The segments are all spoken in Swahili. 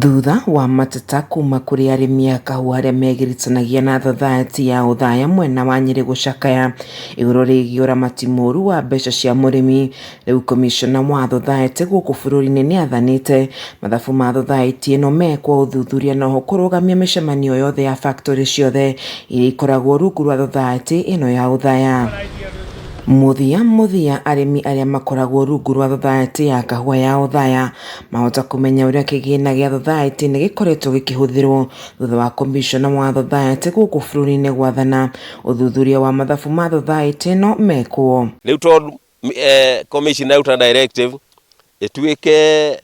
Thutha wa mateta kuma kũrĩ arĩmi a kahũa arĩa megiritanagia na thathaiti ya ũthaya mwena wa Nyĩrĩ gũcakaya igũrũ rĩgiĩ ũramati mũũru wa mbeca cia mũrĩmi, rĩu komishona wa thathaiti gũkũ bũrũri-inĩ nĩ athanĩte mathabu ma thathaiti ĩno mekwo ũthuthuria na oho kũrũgamia mĩcemanio yothe ya factory ciothe iria ikoragwo rungu rwa thathaiti ĩno ya ũthaya. Mũthia arĩmi arĩa makoragwo rungu rwa thathaiti ya kahũa ya ũthaya mahota kũmenya ũrĩa kĩgĩna gĩa thathaiti nĩ gĩkoretwo gĩkĩhũthĩrwo thutha wa komishona wa thathaiti gũkũ bũrũri-inĩ gwathana ũthuthuria wa mathabu ma thathaiti ĩno mekwo. Rĩu tondũ commission out directive ĩtuĩke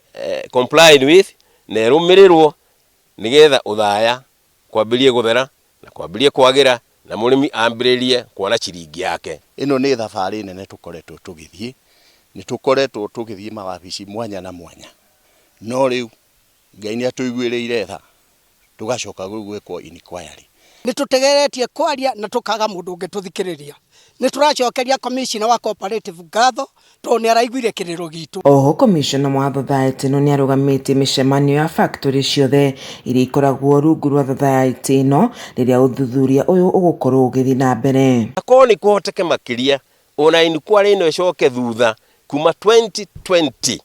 complied with na ĩrũmĩrĩrwo nĩgetha ũthaya kwambĩrĩrie gũthera na kwambĩrĩrie kwagĩra na mũrĩmi ambĩrĩrie kuona ciringi yake. Ĩno nĩ thabarĩ nene tũkoretwo tũgĩthiĩ, nĩ tũkoretwo tũgĩthiĩ mawabici mwanya na mwanya, no rĩu Ngai nĩ atũiguĩrĩire tha tũgacoka gwĩkwo inquiry. Nĩ tũtegeretie kwaria na tũkaga mũndũ ũngĩtũthikĩrĩria. Nĩ tũracokeria commissioner wa cooperative ngatho tondũ nĩ araiguire kĩrĩro gitu. Oho komishona wa thathaiti ĩno nĩ arũgamĩtie mĩcemanio ya factory ciothe iria ikoragwo rungu rwa thathaiti ĩno rĩrĩa ũthuthuria ũyũ ũgũkorwo ũgĩthiĩ na mbere. Akorwo nĩ kũhoteke makĩria ona inquiry ĩno ĩcoke thutha kuma 2020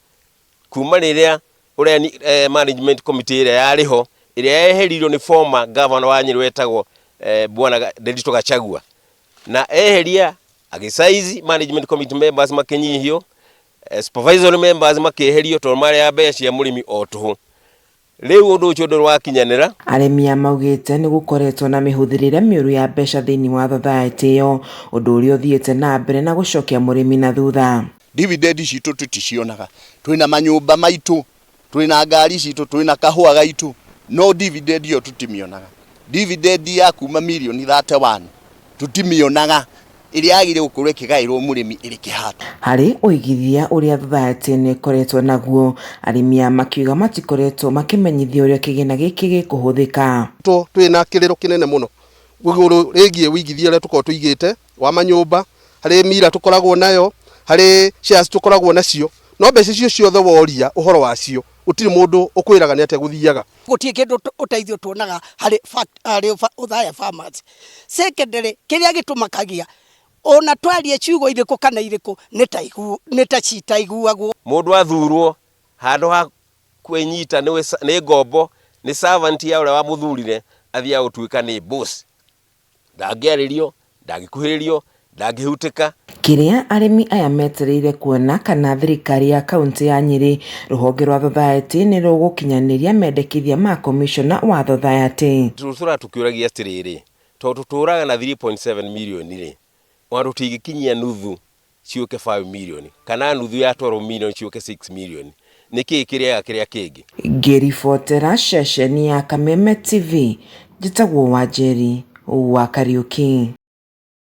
kuma rĩrĩa ũrĩa management committee ĩrĩa yarĩho ĩrĩa yeherirwo nĩ former governor wa Nyĩrĩ wetagwo Bwana Nderitu Gachagua na eheria agĩcaizi management committee members makĩnyihio, supervisory members makĩeherio tondũ marĩ ya mbeca cia mũrĩmi o tũhũ. Rĩu ũndũ ũcio ndũrwakinyanĩra. Arĩmi maugĩte nĩ gũkoretwo na mĩhũthĩrĩre mĩũru ya mbeca thĩinĩ wa thathaiti ĩyo, ũndũ ũrĩa ũthiĩte na mbere na gũcokia mũrĩmi na thutha. Dividend citũ tũticionaga, twĩna manyũmba maitũ, twĩna ngari citũ, twĩna kahũa gaitũ, no dividend ĩyo tũtimĩonaga. Dividend ya kuma mirioni 31 tũtimĩonaga, ĩrĩa yagĩrĩirwo gũkorwo ĩkĩgaĩrwo mũrĩmi ĩrĩ kĩhato. Harĩ ũigithia ũrĩa thathaiti ĩno ĩkoretwo naguo, arĩmi makiuga matikoretwo makĩmenyithio ũrĩa kĩgĩna gĩkĩ gĩkũhũthĩka. Twĩna kĩrĩro kĩnene mũno igũrũ rĩgiĩ ũigithia ũrĩa tũkoragwo tũigĩte wa manyũmba, harĩ mira tũkoragwo nayo, harĩ shares tũkoragwo nacio, no mbeca icio ciothe woria ũhoro wacio gũtirĩ mũndũ ũkwĩraga nĩ atĩa gũthiaga. Gũtirĩ kĩndũ ũteithio tuonaga harĩ ũthaya farmers. Secondary kĩrĩa gĩtũmakagia ona twarie ciugo irĩkũ kana irĩkũ nĩ ta citaiguagwo. Mũndũ athurwo handũ ha kwĩnyita nĩ ngombo nĩ servant ya ũrĩa wamũthurire athiaga gũtuĩka nĩ boss. Ndangĩarĩrio, ndangĩkuhĩrĩrio, ndangĩhutĩka. Kĩrĩa arĩmi aya metereire kuona kana thirikari ya kaunti ya Nyĩrĩ rũhonge rwa thathaiti nĩ rũgũkinyanĩria mendekithia ma komishona wa thathaiti. Tũra tũkĩũragia atĩrĩrĩ, tondũ tũraga na 3.7 mirioni rĩ, ona tũtingĩkinyia nuthu ciũke 5 mirioni kana nuthu ya 12 mirioni ciũke 6 mirioni. Nĩkĩ kĩrĩa kĩngĩ? Ngĩribotera ceceni ya Kameme TV, njĩtagwo Wanjeri wa Kariuki.